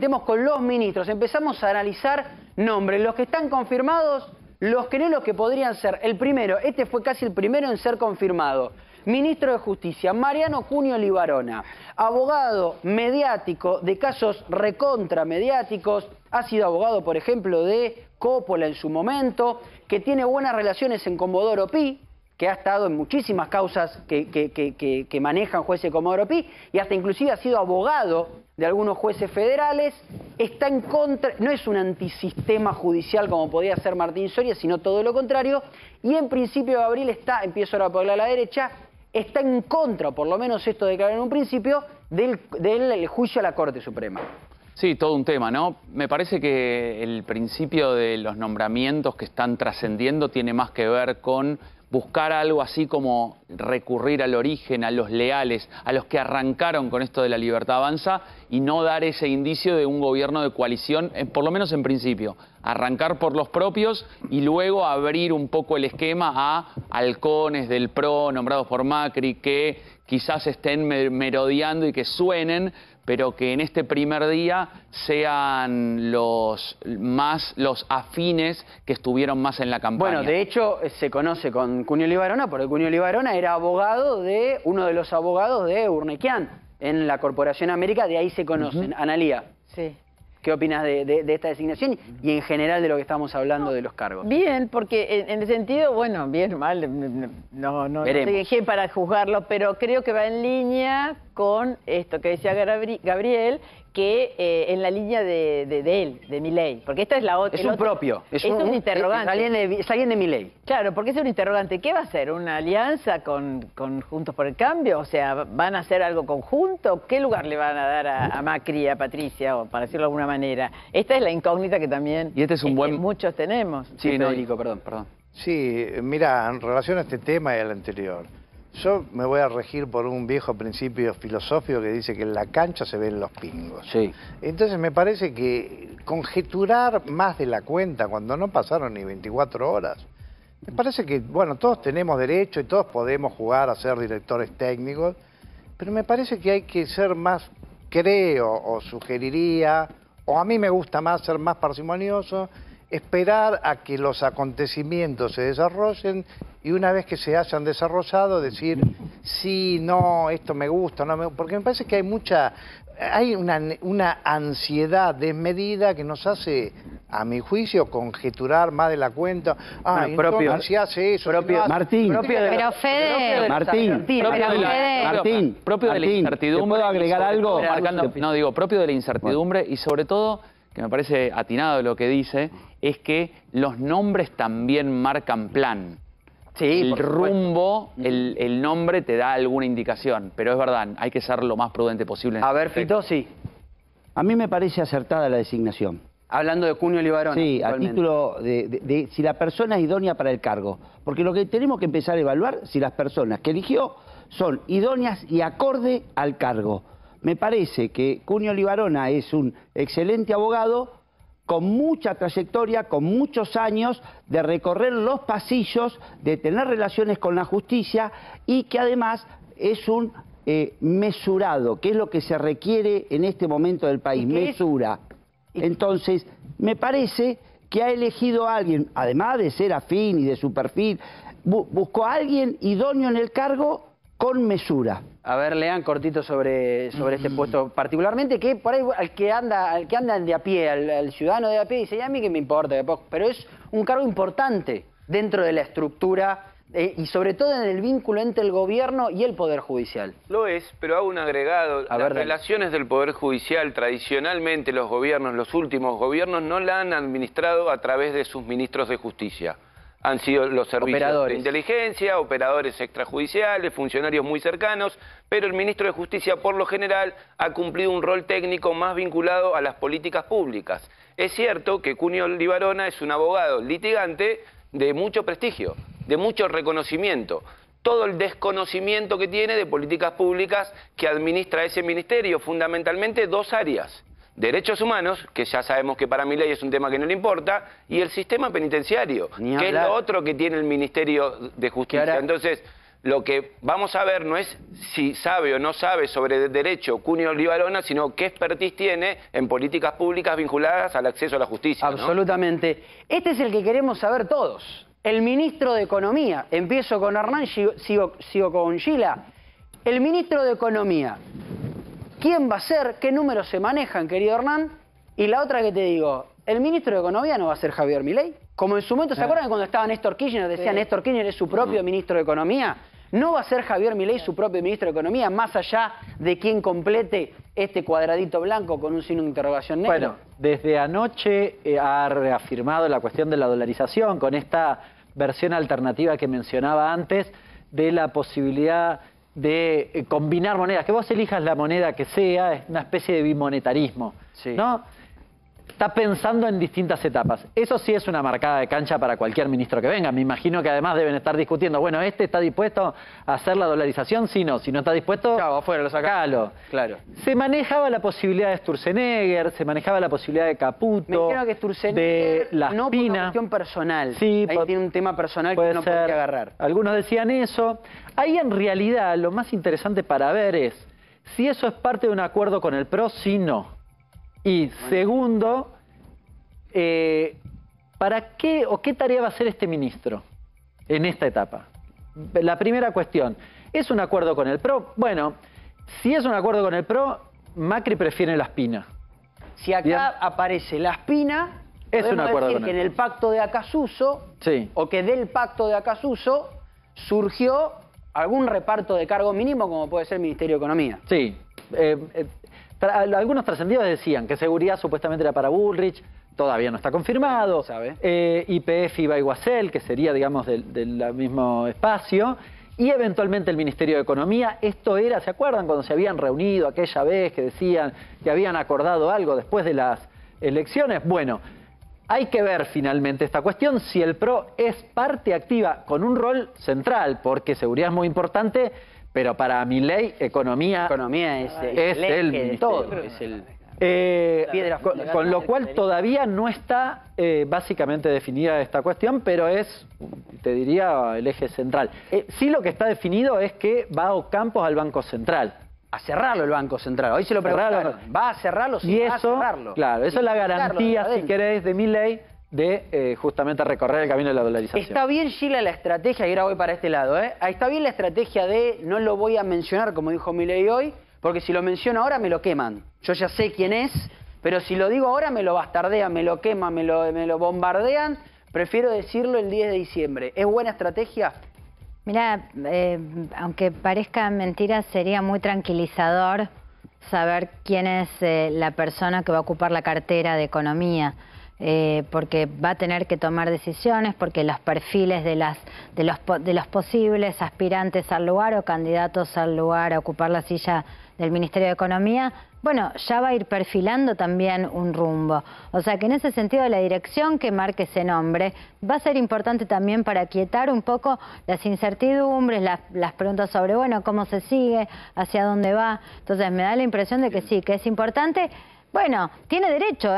metemos con los ministros, empezamos a analizar nombres, los que están confirmados, los que no, los que podrían ser. El primero, este fue casi el primero en ser confirmado. Ministro de Justicia, Mariano Cunio Libarona, abogado mediático de casos recontra mediáticos, ha sido abogado, por ejemplo, de Coppola en su momento, que tiene buenas relaciones en Comodoro Pi, que ha estado en muchísimas causas que manejan jueces de Comodoro Pi, y hasta inclusive ha sido abogado de algunos jueces federales, está en contra, no es un antisistema judicial como podía ser Martín Soria, sino todo lo contrario, y en principio Gabriel está, empiezo ahora por la derecha, está en contra, por lo menos esto declaró en un principio, del juicio a la Corte Suprema. Sí, todo un tema, ¿no? Me parece que el principio de los nombramientos que están trascendiendo tiene más que ver con buscar algo así como recurrir al origen, a los leales, a los que arrancaron con esto de la Libertad Avanza y no dar ese indicio de un gobierno de coalición, por lo menos en principio. Arrancar por los propios y luego abrir un poco el esquema a halcones del PRO nombrados por Macri que quizás estén merodeando y que suenen, pero que en este primer día sean los afines que estuvieron más en la campaña. Bueno, de hecho, se conoce con Cunio Libarona, porque Cunio Libarona era abogado de uno de los abogados de Urnequian en la Corporación América, de ahí se conocen. Analía. Sí. ¿Qué opinas de esta designación y en general de lo que estamos hablando de los cargos? Bien, porque en el sentido, bueno, bien o mal, no sé qué para juzgarlo, pero creo que va en línea con esto que decía Gabriel, que en la línea de él, de Milei, porque esta es la otra. Es un propio, es un interrogante. Es alguien de Milei. Claro, porque es un interrogante. ¿Qué va a hacer? ¿Una alianza con Juntos por el Cambio? O sea, ¿van a hacer algo conjunto? ¿Qué lugar le van a dar a Macri, a Patricia, o para decirlo de alguna manera? Esta es la incógnita que también y este es un buen... muchos tenemos. Sí, Federico, perdón. Sí, mira, en relación a este tema y al anterior, yo me voy a regir por un viejo principio filosófico que dice que en la cancha se ven los pingos. Sí. Entonces me parece que conjeturar más de la cuenta cuando no pasaron ni 24 horas, me parece que, bueno, todos tenemos derecho y todos podemos jugar a ser directores técnicos, pero me parece que hay que ser más, creo, o sugeriría, o a mí me gusta más ser más parsimonioso, esperar a que los acontecimientos se desarrollen y una vez que se hayan desarrollado decir sí, no, esto me gusta, no me gusta, porque me parece que hay una ansiedad desmedida que nos hace, a mi juicio, conjeturar más de la cuenta. Ah, bueno, propio, si hace eso, Martín, pero Fede, propio de la incertidumbre. ¿Puedo agregar algo? Propio de la incertidumbre y sobre todo, que me parece atinado lo que dice, es que los nombres también marcan plan. Sí, el rumbo, el nombre te da alguna indicación, pero es verdad, hay que ser lo más prudente posible. A ver, Fito, sí. A mí me parece acertada la designación. Hablando de Cunio Libarona. Sí, a título de si la persona es idónea para el cargo. Porque lo que tenemos que empezar a evaluar si las personas que eligió son idóneas y acorde al cargo. Me parece que Cunio Libarona es un excelente abogado con mucha trayectoria, con muchos años de recorrer los pasillos, de tener relaciones con la justicia y que además es un mesurado, que es lo que se requiere en este momento del país, mesura. Entonces, me parece que ha elegido a alguien, además de ser afín y de su perfil, buscó a alguien idóneo en el cargo con mesura. A ver, lean cortito sobre este puesto particularmente, que por ahí al que anda de a pie, al ciudadano de a pie, dice, ya a mí que me importa, pero es un cargo importante dentro de la estructura y sobre todo en el vínculo entre el gobierno y el Poder Judicial. Lo es, pero hago un agregado. Las relaciones del Poder Judicial, tradicionalmente los gobiernos, los últimos gobiernos, no la han administrado a través de sus ministros de justicia. Han sido los servicios de inteligencia, operadores extrajudiciales, funcionarios muy cercanos, pero el ministro de Justicia, por lo general, ha cumplido un rol técnico más vinculado a las políticas públicas. Es cierto que Cunio Libarona es un abogado litigante de mucho prestigio, de mucho reconocimiento. Todo el desconocimiento que tiene de políticas públicas que administra ese ministerio, fundamentalmente dos áreas. Derechos humanos, que ya sabemos que para Milei es un tema que no le importa, y el sistema penitenciario, que es lo otro que tiene el Ministerio de Justicia. Entonces, Lo que vamos a ver no es si sabe o no sabe sobre derecho Cunio Olivallona, sino qué expertise tiene en políticas públicas vinculadas al acceso a la justicia. Absolutamente. ¿No? Este es el que queremos saber todos. El ministro de Economía. Empiezo con Hernán, sigo con Gila. El ministro de Economía. ¿Quién va a ser? ¿Qué números se manejan, querido Hernán? Y la otra que te digo, el ministro de Economía no va a ser Javier Milei. Como en su momento, ¿se acuerdan cuando estaba Néstor Kirchner? Decía Néstor Kirchner es su propio ministro de Economía. ¿No va a ser Javier Milei su propio ministro de Economía, más allá de quien complete este cuadradito blanco con un signo de interrogación negro? Bueno, desde anoche ha reafirmado la cuestión de la dolarización con esta versión alternativa que mencionaba antes de la posibilidad de combinar monedas, que vos elijas la moneda que sea, es una especie de bimonetarismo, ¿no? Está pensando en distintas etapas. Eso sí es una marcada de cancha para cualquier ministro que venga. Me imagino que además deben estar discutiendo, bueno, ¿este está dispuesto a hacer la dolarización? Sí, no. Si no está dispuesto, chao, afuera, lo sacalo. Claro. Se manejaba la posibilidad de Sturzenegger, se manejaba la posibilidad de Caputo, me imagino que Sturzenegger, de Laspina. No por una cuestión personal. Sí, ahí tiene un tema personal que no podría agarrar. Algunos decían eso. Ahí en realidad lo más interesante para ver es si eso es parte de un acuerdo con el PRO, sí, no. Y segundo, ¿para qué o qué tarea va a hacer este ministro en esta etapa? La primera cuestión, ¿es un acuerdo con el PRO? Bueno, si es un acuerdo con el PRO, Macri prefiere Laspina. Si acá aparece Laspina, es un acuerdo decir que en el pacto de Acasuso, o que del pacto de Acasuso surgió algún reparto de cargo mínimo, como puede ser el Ministerio de Economía. Sí. Algunos trascendidos decían que seguridad supuestamente era para Bullrich, todavía no está confirmado. YPF iba a Iguacel, que sería, digamos, del mismo espacio. Y eventualmente el Ministerio de Economía. Esto era, ¿se acuerdan? Cuando se habían reunido aquella vez que decían que habían acordado algo después de las elecciones. Bueno, hay que ver finalmente esta cuestión, si el PRO es parte activa con un rol central, porque seguridad es muy importante. Pero para Milei, economía es el ministerio. Es el piedra con lo cual todavía no está básicamente definida esta cuestión, pero es, te diría, el eje central. Sí, lo que está definido es que va a Ocampos al Banco Central. A cerrarlo el Banco Central. Hoy se lo preguntaron. ¿Va a cerrarlo? Sí, va a cerrarlo. Claro, eso es la garantía, si querés, de Milei de justamente recorrer el camino de la dolarización. Está bien, Gila, la estrategia, y ahora voy para este lado, está bien la estrategia de no lo voy a mencionar, como dijo Milei hoy, porque si lo menciono ahora me lo queman. Yo ya sé quién es, pero si lo digo ahora me lo bastardean, me lo queman, me lo bombardean. Prefiero decirlo el 10 de diciembre. ¿Es buena estrategia? Mirá, aunque parezca mentira, sería muy tranquilizador saber quién es la persona que va a ocupar la cartera de Economía. Porque va a tener que tomar decisiones, porque los perfiles de los posibles aspirantes al lugar o candidatos al lugar a ocupar la silla del Ministerio de Economía, bueno, ya va a ir perfilando también un rumbo. O sea que en ese sentido la dirección que marque ese nombre va a ser importante también para aquietar un poco las incertidumbres, las preguntas sobre, bueno, cómo se sigue, hacia dónde va. Entonces me da la impresión de que sí, que es importante. Bueno, tiene derecho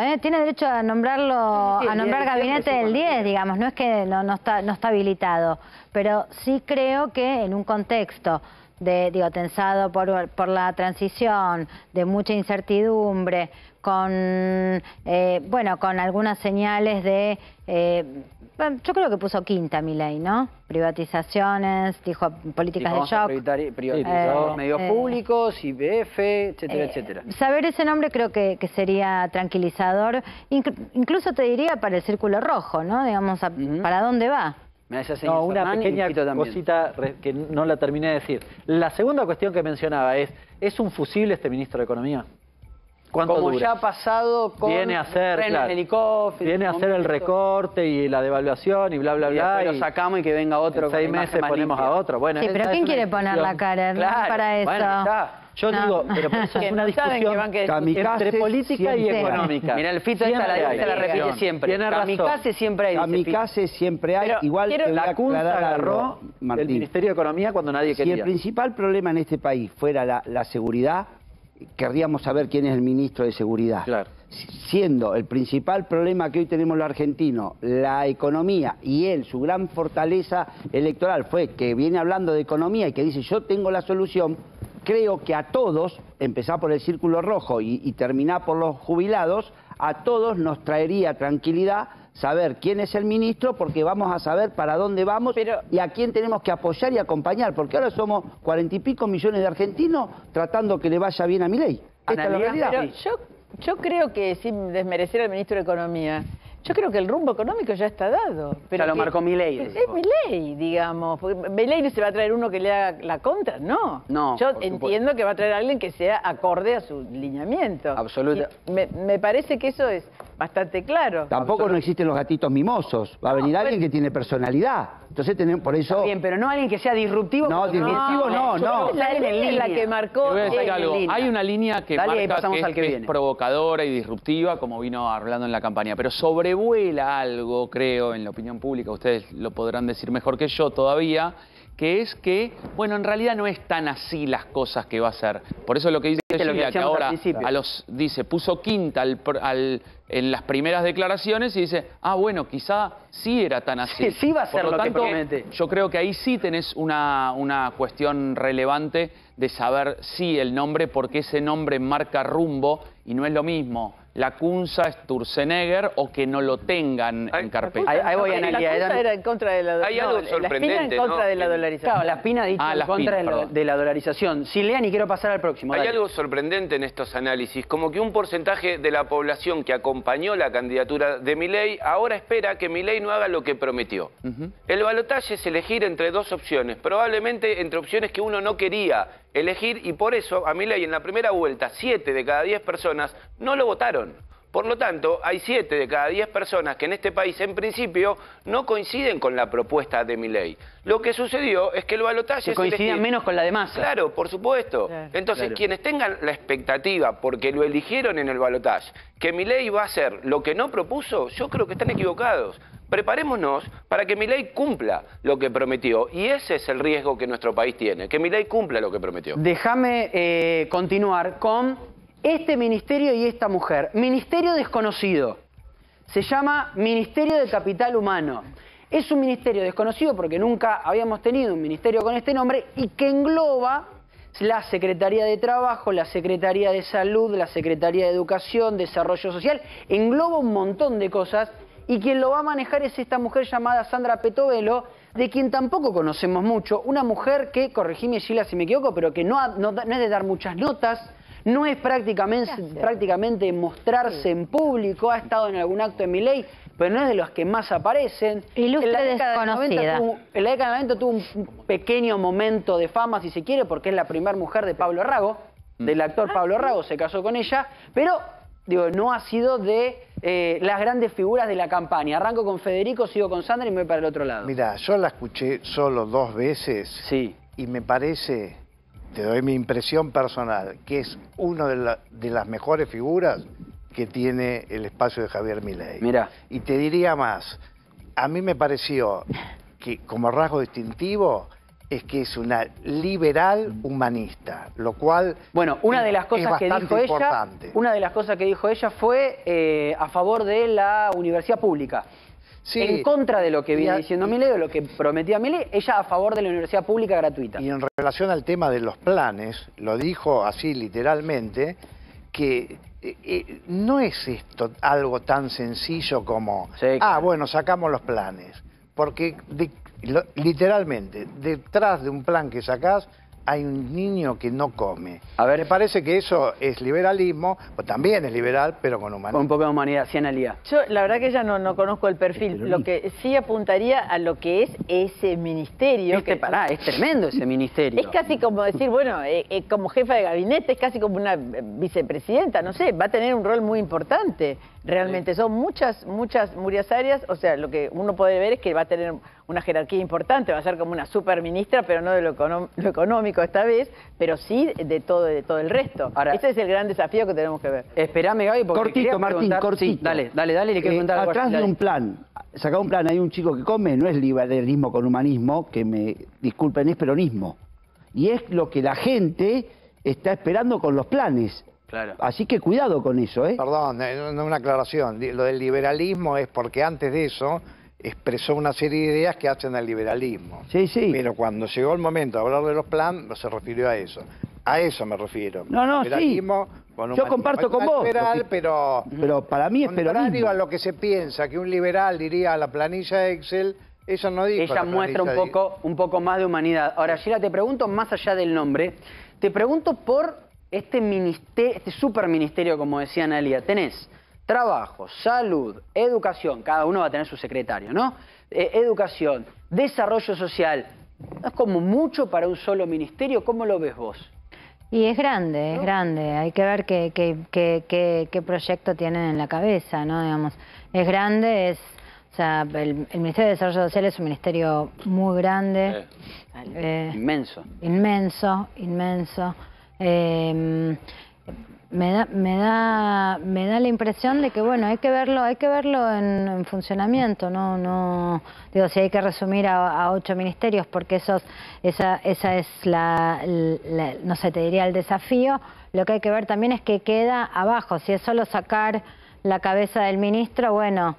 a nombrarlo, a nombrar gabinete del 10, digamos, no es que no está habilitado, pero sí creo que en un contexto tensado por la transición, de mucha incertidumbre, con algunas señales de yo creo que puso quinta Milei, ¿no? Privatizaciones, dijo políticas de shock. Privatizó medios públicos, YPF, etcétera, etcétera. Saber ese nombre creo que sería tranquilizador, incluso te diría para el círculo rojo, ¿no? Digamos, ¿para dónde va? No, una pequeña cosita que no la terminé de decir. La segunda cuestión que mencionaba ¿es un fusible este ministro de Economía? ¿Cuánto Como dura? ya ha pasado con viene a hacer, helicóptero, viene a hacer el recorte y la devaluación y bla, bla, bla. Y lo sacamos y que venga otro. En 6 meses ponemos a otro. Bueno, sí, pero ¿quién quiere poner la cara para eso? Bueno, está. Yo digo, pero por eso es una discusión entre política y económica. Mira, el Fito esta la repite siempre. Tiene kamikaze siempre hay. Kamikaze siempre hay. Igual la CUNS agarró el Ministerio de Economía cuando nadie quería. Si el principal problema en este país fuera la seguridad, querríamos saber quién es el ministro de Seguridad. Claro. siendo el principal problema que hoy tenemos los argentinos la economía, y él, su gran fortaleza electoral fue que viene hablando de economía y que dice yo tengo la solución, creo que a todos, empezar por el Círculo Rojo y terminar por los jubilados, a todos nos traería tranquilidad saber quién es el ministro, porque vamos a saber para dónde vamos y a quién tenemos que apoyar y acompañar, porque ahora somos 40 y pico millones de argentinos tratando que le vaya bien a Milei. Esta es la realidad. Pero yo creo que, sin desmerecer al ministro de Economía, yo creo que el rumbo económico ya está dado. Pero ya lo marcó Milei. Es Milei, digamos. Milei no se va a traer uno que le haga la contra, no. Yo entiendo que va a traer a alguien que sea acorde a su lineamiento. Absolutamente. Me parece que eso es bastante claro. Tampoco no existen los gatitos mimosos. Va a venir alguien que tiene personalidad. Entonces tenemos, por eso... Está bien, pero no alguien que sea disruptivo. No, disruptivo no. La que marcó... Voy a decir algo. Hay una línea que marca que es provocadora y disruptiva, como vino hablando en la campaña, pero sobrevuela algo, creo, en la opinión pública, ustedes lo podrán decir mejor que yo todavía, que es que, bueno, en realidad no es tan así las cosas que va a hacer. Por eso lo que dice Sheila, que ahora puso quinta en las primeras declaraciones y dice, bueno, quizá sí era tan así. Sí va a ser lo que promete. Yo creo que ahí sí tenés una cuestión relevante de saber el nombre, porque ese nombre marca rumbo y no es lo mismo Lacunza, Sturzenegger o que no lo tengan en carpeta. Ahí voy a analizar. Lacunza era en contra de la Hay algo sorprendente, en contra de la dolarización. Claro, la Espina ha dicho en contra de la dolarización. Sin Lean, y quiero pasar al próximo. Hay algo sorprendente en estos análisis, como que un porcentaje de la población que acompañó la candidatura de Milei ahora espera que Milei no haga lo que prometió. El balotaje es elegir entre dos opciones, probablemente entre opciones que uno no quería elegir, y por eso a Milei en la primera vuelta 7 de cada 10 personas no lo votaron. Por lo tanto, hay 7 de cada 10 personas que en este país, en principio, no coinciden con la propuesta de Milei. Lo que sucedió es que el balotaje... Que coincidían menos con la de Massa. Claro, por supuesto. Entonces, quienes tengan la expectativa, porque lo eligieron en el balotaje, que Milei va a hacer lo que no propuso, yo creo que están equivocados. Preparémonos para que Milei cumpla lo que prometió. Y ese es el riesgo que nuestro país tiene, que Milei cumpla lo que prometió. Déjame continuar con este ministerio y esta mujer. Ministerio desconocido. Se llama Ministerio de Capital Humano. Es un ministerio desconocido porque nunca habíamos tenido un ministerio con este nombre y que engloba la Secretaría de Trabajo, la Secretaría de Salud, la Secretaría de Educación, Desarrollo Social. Engloba un montón de cosas. Y quien lo va a manejar es esta mujer llamada Sandra Petovelo, de quien tampoco conocemos mucho. Una mujer que, corregime Sheila si me equivoco, pero que no es de dar muchas notas, no es prácticamente mostrarse en público, ha estado en algún acto de Milei, pero no es de los que más aparecen. Ilustre desconocida. En la década del 90 tuvo un pequeño momento de fama, si se quiere, porque es la primera mujer de Pablo Rago, del actor Pablo Rago, se casó con ella, pero... Digo, no ha sido de las grandes figuras de la campaña. Arranco con Federico, sigo con Sandra y me voy para el otro lado. Mira, yo la escuché solo 2 veces y me parece, te doy mi impresión personal, que es una de las mejores figuras que tiene el espacio de Javier Milei. Mirá. Y te diría más, a mí me pareció que como rasgo distintivo es que es una liberal humanista, lo cual bueno, una de las cosas que dijo ella fue a favor de la universidad pública. Sí. En contra de lo que viene diciendo Milei o lo que prometía Milei, ella a favor de la universidad pública gratuita. Y en relación al tema de los planes, lo dijo así literalmente, que no es esto algo tan sencillo como, bueno, sacamos los planes, porque literalmente, detrás de un plan que sacás, hay un niño que no come. A ver, me parece que eso es liberalismo, o también es liberal, pero con humanidad. Con un poco de humanidad, sí, Analía. Yo, la verdad que ya no conozco el perfil. Lo que sí apuntaría a lo que es ese ministerio. Es tremendo ese ministerio. Es casi como decir, bueno, como jefa de gabinete, es casi como una vicepresidenta, no sé, va a tener un rol muy importante. Realmente son muchas áreas, o sea, lo que uno puede ver es que va a tener una jerarquía importante, va a ser como una superministra, pero no de lo económico esta vez, pero sí de todo el resto. Ahora, ese es el gran desafío que tenemos que ver. Esperame, Gaby, porque cortito, Martín, cortito. Sí, dale, le quiero preguntar algo. Atrás de un plan, sacar un plan, hay un chico que come, no es liberalismo con humanismo, que me disculpen, es peronismo. Y es lo que la gente está esperando con los planes. Claro. Así que cuidado con eso, ¿eh? Perdón, una aclaración. Lo del liberalismo es porque antes de eso expresó una serie de ideas que hacen al liberalismo. Sí, sí. Pero cuando llegó el momento de hablar de los planes, se refirió a eso. A eso me refiero. No, sí. Yo comparto con vos. Liberal, pero para mí es peronismo. Contrario a lo que se piensa que un liberal diría a la planilla Excel, eso no dijo. Ella muestra un poco más de humanidad. Ahora, Sheila, te pregunto más allá del nombre, te pregunto por este superministerio, como decía Analia. Tenés trabajo, salud, educación, cada uno va a tener su secretario, ¿no? Educación, desarrollo social. ¿No es como mucho para un solo ministerio? ¿Cómo lo ves vos? Y es grande, ¿no? Es grande. Hay que ver qué proyecto tienen en la cabeza, ¿no? Digamos, es grande, o sea, el Ministerio de Desarrollo Social es un ministerio muy grande. Inmenso. Inmenso. Me da la impresión de que, bueno, hay que verlo en funcionamiento, no digo, si hay que resumir a 8 ministerios, porque esa es no sé, te diría el desafío. Lo que hay que ver también es qué queda abajo, si es solo sacar la cabeza del ministro, bueno,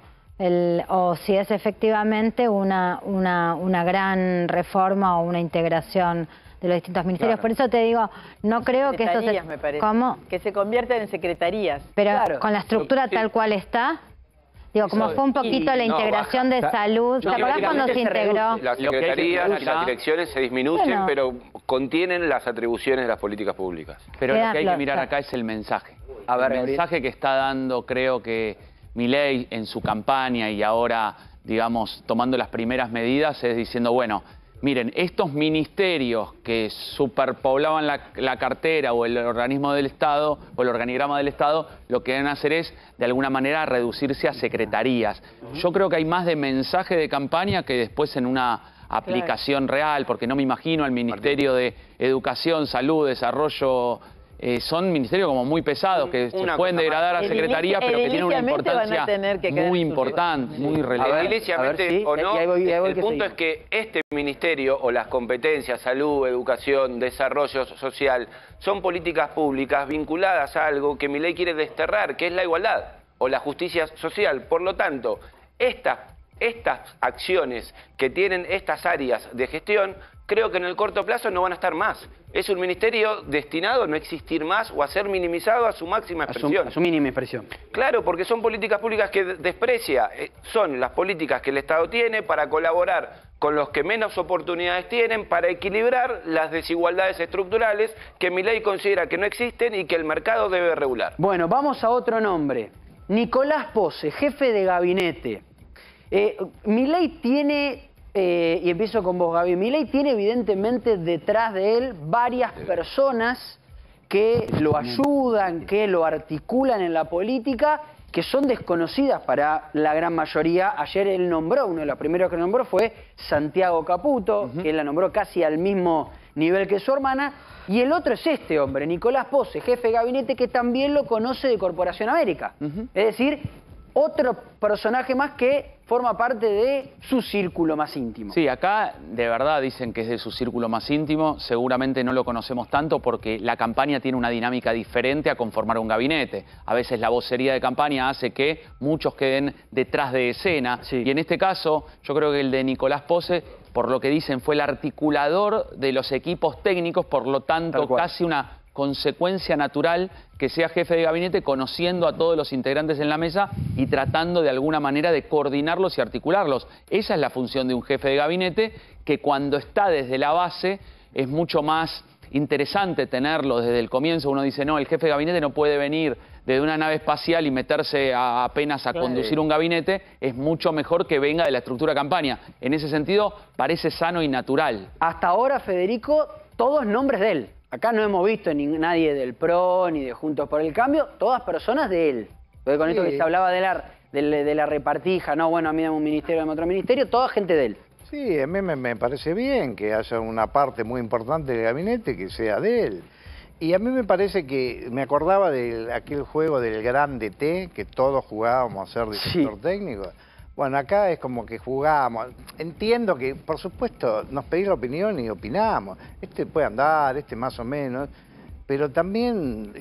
o si es efectivamente una gran reforma o una integración de los distintos ministerios. Claro. Por eso te digo, no creo que esto se... me parece. ¿Cómo? Que se conviertan en secretarías. Pero claro, con la estructura tal cual está, digo, como fue un poquito la integración de salud. ¿Te acordás cuando se integró? Las secretarías y las direcciones se disminuyen, pero contienen las atribuciones de las políticas públicas. Pero lo que hay que mirar acá es el mensaje. A ver, el mensaje que está dando, creo que Milei en su campaña y ahora, digamos, tomando las primeras medidas, es diciendo, bueno, miren, estos ministerios que superpoblaban la cartera o el organismo del Estado o el organigrama del Estado, lo que deben hacer es, de alguna manera, reducirse a secretarías. Yo creo que hay más de mensaje de campaña que después en una aplicación real, porque no me imagino al Ministerio de Educación, Salud, Desarrollo... son ministerios como muy pesados, que se pueden degradar a secretaría, pero que tienen una importancia muy importante, muy relevante. Ediliciamente o no, el punto es que este ministerio o las competencias, salud, educación, desarrollo social, son políticas públicas vinculadas a algo que Milei quiere desterrar, que es la igualdad o la justicia social. Por lo tanto, estas acciones que tienen estas áreas de gestión, creo que en el corto plazo no van a estar más. Es un ministerio destinado a no existir más o a ser minimizado a su máxima expresión. A su mínima expresión. Claro, porque son políticas públicas que desprecia. Son las políticas que el Estado tiene para colaborar con los que menos oportunidades tienen, para equilibrar las desigualdades estructurales que Milei considera que no existen y que el mercado debe regular. Bueno, vamos a otro nombre. Nicolás Pose, jefe de gabinete. Milei tiene... y empiezo con vos, Gaby. Milei tiene evidentemente detrás de él varias personas que lo ayudan, que lo articulan en la política, que son desconocidas para la gran mayoría. Ayer él nombró, uno de los primeros que nombró fue Santiago Caputo, que él la nombró casi al mismo nivel que su hermana. Y el otro es este hombre, Nicolás Pose, jefe de gabinete, que también lo conoce de Corporación América. Es decir, otro personaje más que forma parte de su círculo más íntimo. Sí, acá de verdad dicen que es de su círculo más íntimo. Seguramente no lo conocemos tanto porque la campaña tiene una dinámica diferente a conformar un gabinete. A veces la vocería de campaña hace que muchos queden detrás de escena. Sí. Y en este caso, yo creo que el de Nicolás Pose, por lo que dicen, fue el articulador de los equipos técnicos, por lo tanto casi una consecuencia natural que sea jefe de gabinete, conociendo a todos los integrantes en la mesa y tratando de alguna manera de coordinarlos y articularlos. Esa es la función de un jefe de gabinete, que cuando está desde la base es mucho más interesante tenerlo desde el comienzo. Uno dice, no, el jefe de gabinete no puede venir desde una nave espacial y meterse apenas a conducir un gabinete. Es mucho mejor que venga de la estructura de campaña. En ese sentido, parece sano y natural. Hasta ahora, Federico, todos nombres de él. Acá no hemos visto nadie del PRO ni de Juntos por el Cambio, todas personas de él. Porque con esto que se hablaba de la repartija, no, bueno, a mí dame un ministerio, dame otro ministerio, toda gente de él. Sí, a mí me parece bien que haya una parte muy importante del gabinete que sea de él. Y a mí me parece que, me acordaba de aquel juego del Grande T, que todos jugábamos a ser director técnico. Bueno, acá es como que jugamos. Entiendo que, por supuesto, nos pedís la opinión y opinamos. Este puede andar, este más o menos. Pero también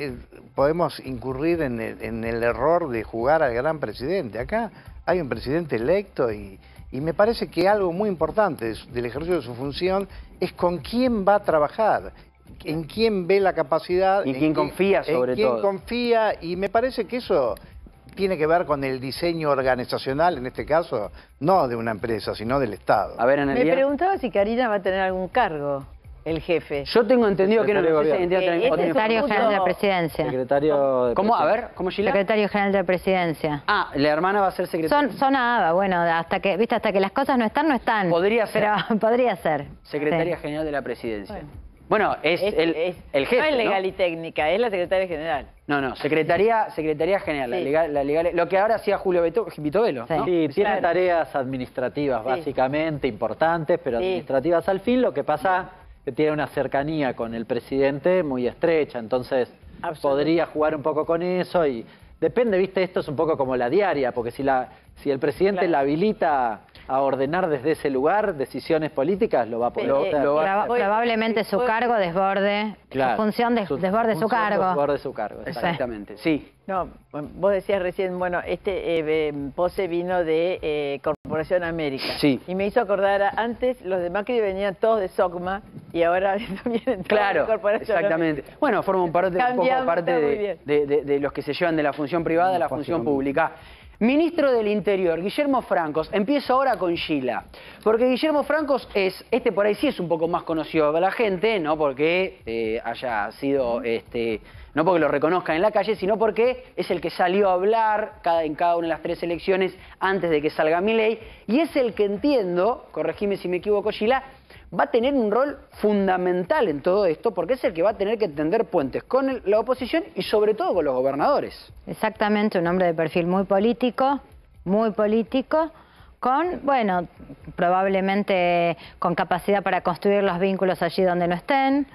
podemos incurrir en el error de jugar al gran presidente. Acá hay un presidente electo y me parece que algo muy importante del ejercicio de su función es con quién va a trabajar, en quién ve la capacidad. Y en quién confía sobre todo. En quién confía, y me parece que eso tiene que ver con el diseño organizacional, en este caso, no de una empresa, sino del Estado. A ver, Analía. Me preguntaba si Karina va a tener algún cargo, el jefe. Yo tengo entendido que no lo sé. Secretario General de la Presidencia. Secretario de ¿Cómo? A ver, ¿cómo, Gila? Secretario General de la Presidencia. Ah, la hermana va a ser secretaria. Sonaba, bueno, hasta que, viste, hasta que las cosas no están, no están. Podría ser. Pero podría ser. Secretaria General de la Presidencia. Bueno, es el jefe, no es legal ¿no? y técnica, es la secretaria general. No, Secretaría General, Sí. la legal, lo que ahora hacía Julio Vitovelo, Sí. ¿no? Sí, tiene tareas administrativas básicamente importantes, pero administrativas al fin. Lo que pasa que tiene una cercanía con el presidente muy estrecha, entonces podría jugar un poco con eso y depende, viste, esto es un poco como la diaria, porque si el presidente la habilita a ordenar desde ese lugar decisiones políticas, lo va a poder hacer. Probablemente su cargo desborde, Claro, su función desborde su cargo. Desborde su cargo, Exactamente, sí. No, vos decías recién, bueno, Pose vino de Corporación América. Sí. Y me hizo acordar, antes los de Macri venían todos de SOCMA y ahora vienen todos Claro, de Corporación exactamente. América. Bueno, forman un poco parte de los que se llevan de la función privada a la función pública. Ministro del Interior, Guillermo Francos. Empiezo ahora con Gila. Porque Guillermo Francos es, por ahí sí es un poco más conocido de la gente, no porque haya sido, no porque lo reconozcan en la calle, sino porque es el que salió a hablar en cada una de las 3 elecciones antes de que salga Milei. Y es el que entiendo, corregime si me equivoco, Gila, va a tener un rol fundamental en todo esto, porque es el que va a tener que tender puentes con la oposición y sobre todo con los gobernadores. Exactamente, un hombre de perfil muy político, con, bueno, probablemente con capacidad para construir los vínculos allí donde no estén.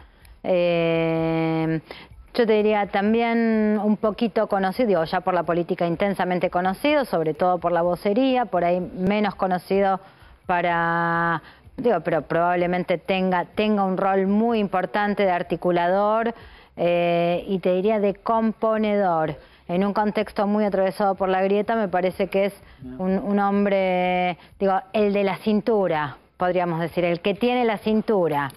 Yo te diría también un poquito conocido, digo, ya por la política intensamente conocido, sobre todo por la vocería, por ahí menos conocido para... pero probablemente tenga un rol muy importante de articulador y te diría de componedor. En un contexto muy atravesado por la grieta, me parece que es un hombre, el de la cintura, podríamos decir, el que tiene la cintura.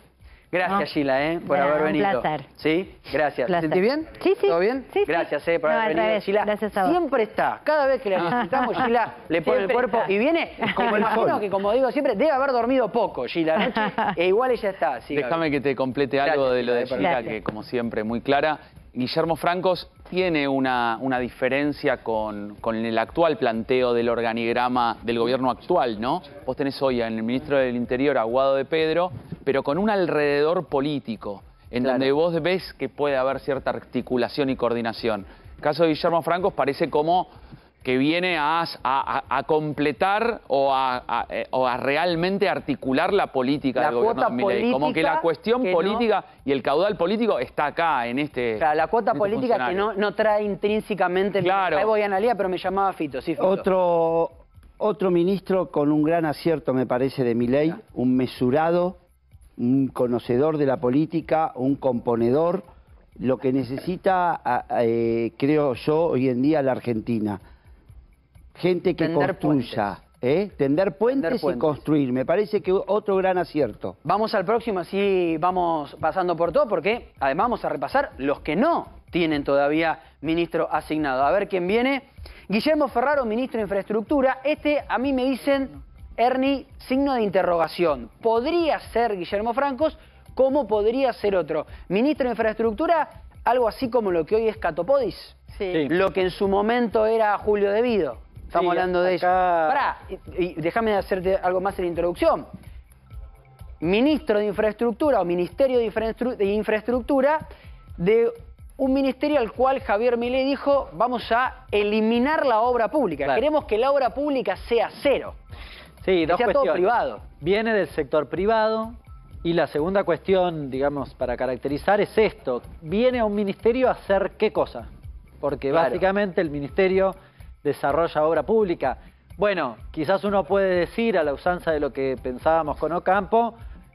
Gracias, ¿no? Gila, por haber venido. Un placer. ¿Sí? Gracias. Placer. ¿Te sentís bien? Sí, sí. ¿Todo bien? Sí, sí. Gracias, por haber venido, Gila. Gracias a vos. Siempre está. Cada vez que la necesitamos, Gila le pone el cuerpo y viene, como imagino que, como digo siempre, debe haber dormido poco, Gila, anoche, e igual ella está. Sí, déjame que te complete algo de lo de Gila, que como siempre, muy clara. Guillermo Francos tiene una diferencia con el actual planteo del organigrama del gobierno actual, ¿no? Vos tenés hoy en el ministro del Interior a Guado de Pedro, pero con un alrededor político, en donde vos ves que puede haber cierta articulación y coordinación. El caso de Guillermo Francos parece como que viene a completar o a realmente articular la política del gobierno de Milei. Como que la cuestión política y el caudal político está acá, en este... Claro, la cuota política que no trae intrínsecamente... Claro. Ahí voy a Analía, pero me llamaba Fito. Sí, Fito. Otro ministro con un gran acierto, me parece, de Milei, un mesurado, un conocedor de la política, un componedor, lo que necesita, creo yo, hoy en día la Argentina. Gente que construya, tender puentes y construir. Me parece que otro gran acierto. Vamos al próximo, así vamos pasando por todo, porque además vamos a repasar los que no tienen todavía ministro asignado. A ver quién viene. Guillermo Ferraro, ministro de Infraestructura. A mí me dicen, Ernie, signo de interrogación. Podría ser Guillermo Francos, como podría ser otro. Ministro de Infraestructura, algo así como lo que hoy es Catopodis. Sí. Lo que en su momento era Julio De Vido. Estamos hablando de eso. Pará, y déjame hacerte algo más en la introducción. Ministro de Infraestructura o Ministerio de Infraestructura de un ministerio al cual Javier Milei dijo, vamos a eliminar la obra pública. Claro. Queremos que la obra pública sea cero. Sí, que sea todo privado. Viene del sector privado y la segunda cuestión, digamos, para caracterizar es esto. Viene a un ministerio a hacer ¿qué cosa? Porque básicamente el ministerio desarrolla obra pública. Bueno, quizás uno puede decir, a la usanza de lo que pensábamos con Ocampo,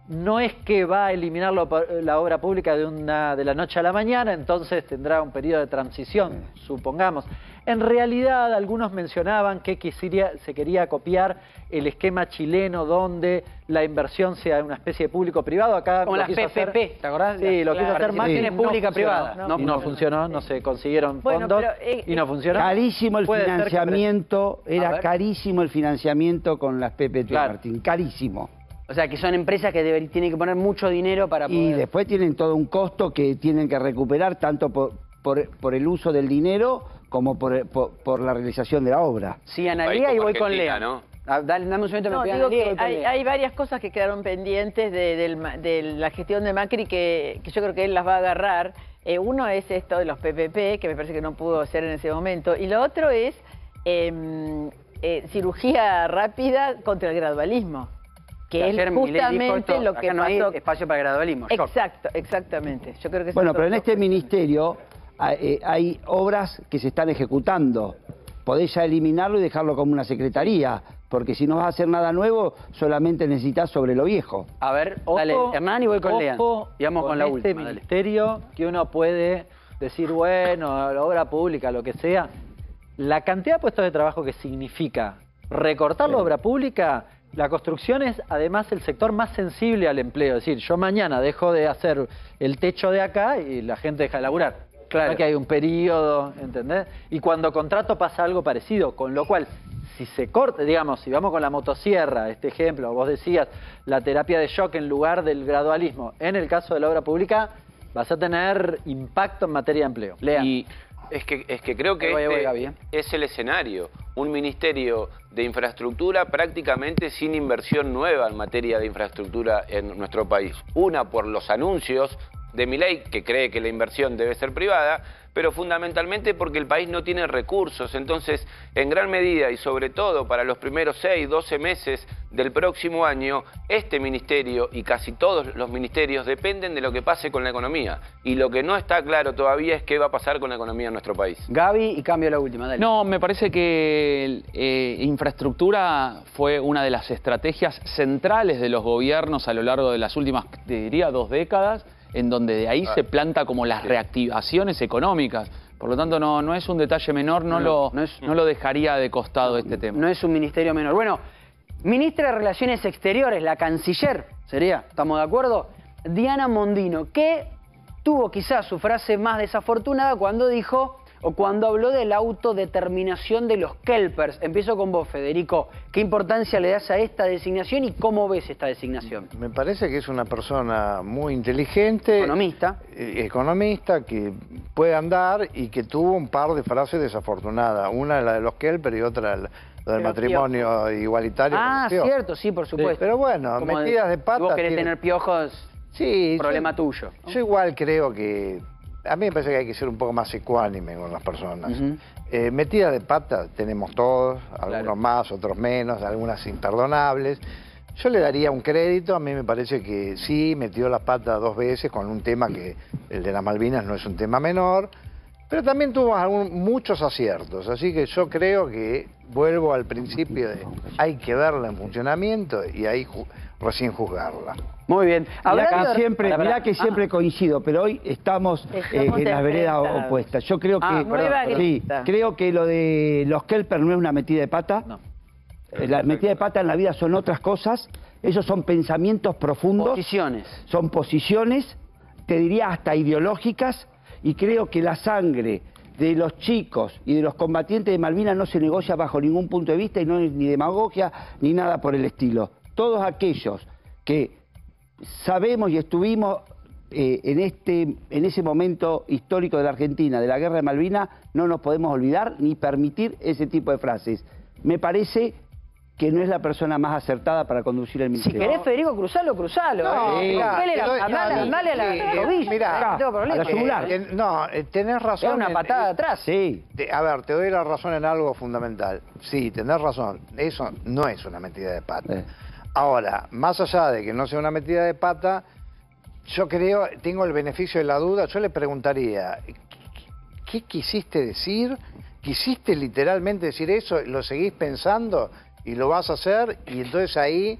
no es que va a eliminar la obra pública de la noche a la mañana, entonces tendrá un periodo de transición, supongamos. En realidad, algunos mencionaban que se quería copiar el esquema chileno donde la inversión sea una especie de público-privado. Acá como las PPP, ¿te acordás? Sí, lo quiso hacer Macri. Tiene pública-privada. No funcionó, no se consiguieron fondos y no funcionó. Carísimo el financiamiento, era carísimo el financiamiento con las PPP, Martín, carísimo. O sea, que son empresas que tienen que poner mucho dinero para poder... Y después tienen todo un costo que tienen que recuperar tanto por el uso del dinero como por la realización de la obra. Sí, Analía, y voy con Lea. ¿No? Dame un momento, me digo que hay varias cosas que quedaron pendientes de la gestión de Macri que yo creo que él las va a agarrar. Uno es esto de los PPP, que me parece que no pudo hacer en ese momento. Y lo otro es cirugía rápida contra el gradualismo. Que es justamente lo que pasó. No hay espacio para el gradualismo. Exacto, exactamente. Yo creo que bueno, pero en este ministerio hay obras que se están ejecutando. Podés ya eliminarlo y dejarlo como una secretaría, porque si no vas a hacer nada nuevo, solamente necesitas sobre lo viejo. A ver, dale, Hernán, y voy con Lea. Y vamos con la última. Este ministerio que uno puede decir, bueno, la obra pública, lo que sea, la cantidad de puestos de trabajo que significa recortar la obra pública. La construcción es además el sector más sensible al empleo. Es decir, yo mañana dejo de hacer el techo de acá y la gente deja de laburar. Claro. No que hay un periodo, ¿entendés? Y cuando contrato pasa algo parecido, con lo cual, si se corta, digamos, si vamos con la motosierra, este ejemplo, vos decías, la terapia de shock en lugar del gradualismo, en el caso de la obra pública, vas a tener impacto en materia de empleo. Lea. Y es que creo que es el escenario. Un ministerio de infraestructura prácticamente sin inversión nueva en materia de infraestructura en nuestro país. Una, por los anuncios de Milei, que cree que la inversión debe ser privada, pero fundamentalmente porque el país no tiene recursos. Entonces, en gran medida y sobre todo para los primeros 6, 12 meses del próximo año, este ministerio y casi todos los ministerios dependen de lo que pase con la economía. Y lo que no está claro todavía es qué va a pasar con la economía en nuestro país. Gaby, y cambio la última, dale. No, me parece que infraestructura fue una de las estrategias centrales de los gobiernos a lo largo de las últimas, te diría, 2 décadas, en donde de ahí se planta como las reactivaciones económicas. Por lo tanto, no es un detalle menor, no lo dejaría de costado este tema. No es un ministerio menor. Bueno, ministra de Relaciones Exteriores, la canciller, sería, ¿estamos de acuerdo? Diana Mondino, que tuvo quizás su frase más desafortunada cuando dijo, o cuando habló de la autodeterminación de los kelpers. Empiezo con vos, Federico. ¿Qué importancia le das a esta designación y cómo ves esta designación? Me parece que es una persona muy inteligente. Economista. Economista, que puede andar y que tuvo un par de frases desafortunadas. Una la de los kelpers y otra la del matrimonio igualitario. Ah, cierto, sí, por supuesto. Sí, pero bueno, metidas de patas. Si vos querés tener piojos, sí, problema tuyo, ¿no? Yo igual creo que... A mí me parece que hay que ser un poco más ecuánime con las personas. Metidas de pata tenemos todos, algunos más, otros menos, algunas imperdonables. Yo le daría un crédito, a mí me parece que sí, metió la pata 2 veces con un tema que el de las Malvinas no es un tema menor, pero también tuvo muchos aciertos, así que yo creo que vuelvo al principio de hay que verla en funcionamiento y ahí recién juzgarla. Muy bien. Mirá que siempre coincido, pero hoy estamos en las veredas opuestas. Yo creo que creo que lo de los kelpers no es una metida de pata. No. La metida de pata en la vida son otras cosas. Esos son pensamientos profundos. Posiciones. Son posiciones, te diría hasta ideológicas, y creo que la sangre de los chicos y de los combatientes de Malvinas no se negocia bajo ningún punto de vista y no es ni demagogia ni nada por el estilo. Todos aquellos que sabemos y estuvimos en ese momento histórico de la Argentina, de la guerra de Malvinas, no nos podemos olvidar ni permitir ese tipo de frases. Me parece que no es la persona más acertada para conducir el ministerio. Si querés, Federico, cruzalo. Andale a la rodilla. Mirá, a la yugular. No, tenés razón. Es una patada atrás. Sí. A ver, te doy la razón en algo fundamental. Sí, tenés razón. Eso no es una metida de pata. Ahora, más allá de que no sea una metida de pata, yo creo, tengo el beneficio de la duda, yo le preguntaría, ¿qué quisiste decir? ¿Quisiste literalmente decir eso? ¿Lo seguís pensando y lo vas a hacer? Y entonces ahí,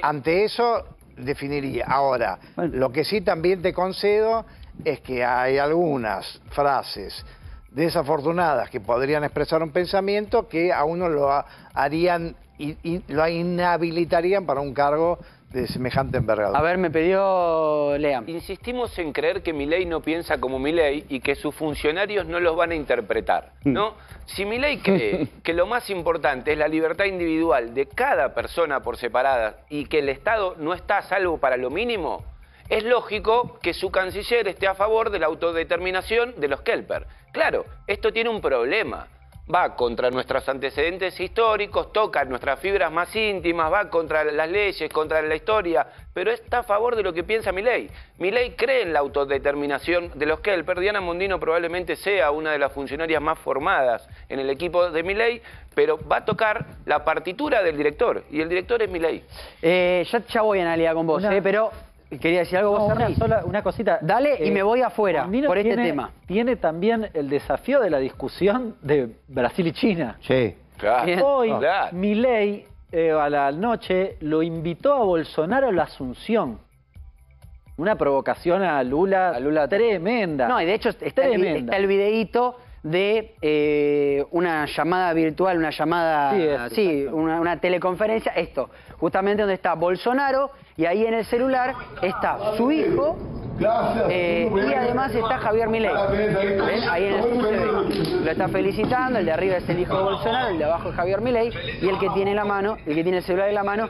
ante eso, definiría. Ahora, lo que sí también te concedo es que hay algunas frases desafortunadas que podrían expresar un pensamiento que a uno lo harían y lo inhabilitarían para un cargo de semejante envergadura. A ver, me pidió Lea. Insistimos en creer que Milei no piensa como Milei y que sus funcionarios no los van a interpretar, ¿no? Si Milei cree que lo más importante es la libertad individual de cada persona por separada y que el Estado no está a salvo para lo mínimo, es lógico que su canciller esté a favor de la autodeterminación de los Kelper. Claro, esto tiene un problema. Va contra nuestros antecedentes históricos, toca nuestras fibras más íntimas, va contra las leyes, contra la historia, pero está a favor de lo que piensa Milei. Milei cree en la autodeterminación de los Kelper. Diana Mondino probablemente sea una de las funcionarias más formadas en el equipo de Milei, pero va a tocar la partitura del director, y el director es Milei. Ya voy a analizar con vos, pero... Quería decir algo vos, una cosita. Dale y me voy afuera por este tema. Tiene también el desafío de la discusión de Brasil y China. Sí. Claro. Hoy, Milei, a la noche, lo invitó a Bolsonaro a la Asunción. Una provocación a Lula tremenda. No, y de hecho está el videíto de una llamada virtual, una llamada, una teleconferencia, justamente donde está Bolsonaro, y ahí en el celular está su hijo, y además está Javier Milei. ¿Ven? Ahí en el Zoom se ve. Lo está felicitando, el de arriba es el hijo de Bolsonaro, el de abajo es Javier Milei, y el que tiene la mano, el que tiene el celular en la mano